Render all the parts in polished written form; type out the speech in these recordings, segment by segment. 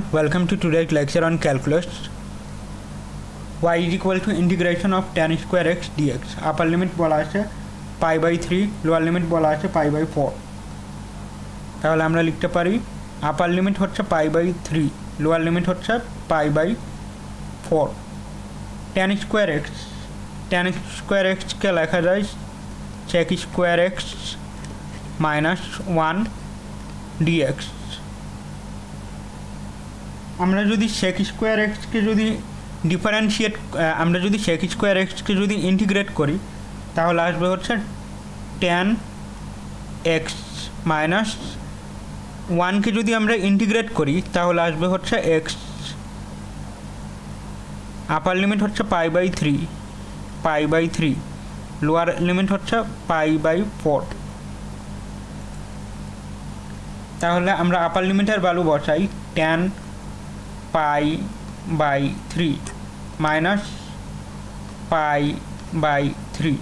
everyone, welcome to today's lecture on calculus. Y is equal to integration of tan square x dx. Upper limit বলা আছে pi by 3, lower limit বলা আছে pi by 4. তাহলে আমরা লিখতে পারি আপার limit হচ্ছে pi by 3, লোয়ার লিমিট হচ্ছে pi by 4. tan square x কে লেখা যায় sec square x minus 1 dx. আমরা যদি sec স্কোয়ার এক্সকে যদি ডিফারেন্সিয়েট আমরা যদি sec স্কোয়ার এক্সকে যদি ইন্টিগ্রেট করি তাহলে আসবে হচ্ছে tan x মাইনাস 1কে যদি আমরা ইন্টিগ্রেট করি তাহলে আসবে হচ্ছে x. আপার লিমিট হচ্ছে pi by 3, লোয়ার লিমিট হচ্ছে pi by 4. তাহলে আমরা আপার লিমিটের ভ্যালু বসাই tan pi by 3 minus pi by 3.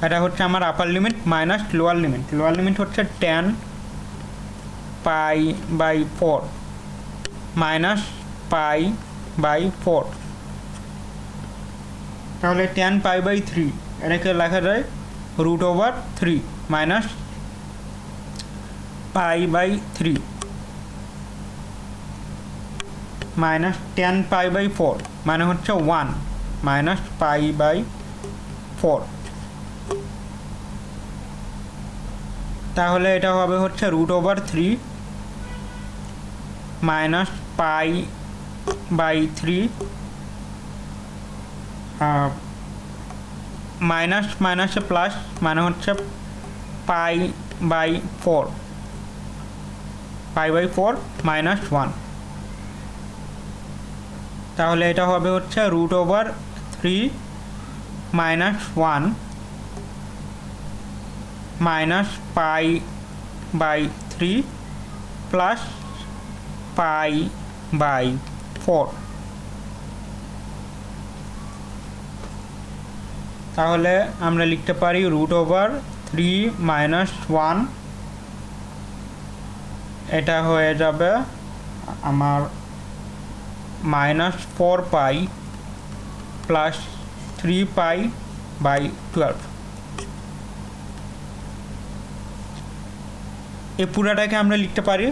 এটা হচ্ছে আমার আপার লিমিট মাইনাস লোয়ার লিমিট হচ্ছে tan pi by 4 minus pi by 4. তাহলে tan pi by 3 এটাকে লেখা যায় √3 minus pi by 3 minus tan pi by 4 মানে হচ্ছে 1 মাইনাস pi by 4. তাহলে এটা হবে হচ্ছে √3 মাইনাস pi by 3 মাইনাস মাইনাসে প্লাস মানে হচ্ছে pi by 4 মাইনাস 1. তাহলে এটা হবে হচ্ছে √3 minus 1 minus pi by 3 plus pi by 4. তাহলে আমরা লিখতে পারি √3 মাইনাস 1 এটা হয়ে যাবে আমার minus 4 pi plus 3 pi by 12. এই পুরাটাকে আমরা লিখতে পারি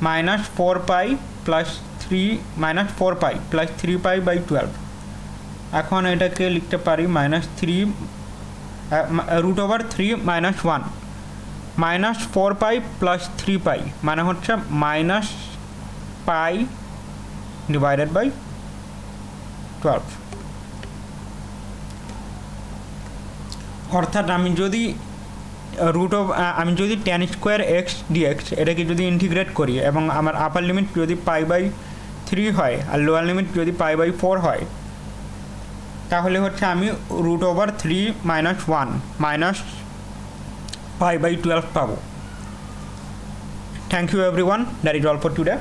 minus 4 pi plus 3 pi by 12. এখন এটাকে লিখতে পারি minus 3 √3 minus 1 minus 4 pi plus 3 pi মানে হচ্ছে মাইনাস pi ডিভাইডেড বাই 12. অর্থাৎ আমি যদি tan স্কোয়ার এক্স ডিএক্স এটাকে যদি ইন্টিগ্রেট করি এবং আমার আপার লিমিট যদি pi by 3 হয় আর লোয়ার লিমিট যদি pi by 4 হয় তাহলে হচ্ছে আমি √3 মাইনাস 1 মাইনাস pi by 12 পাবো. Thank you everyone, that is all for today.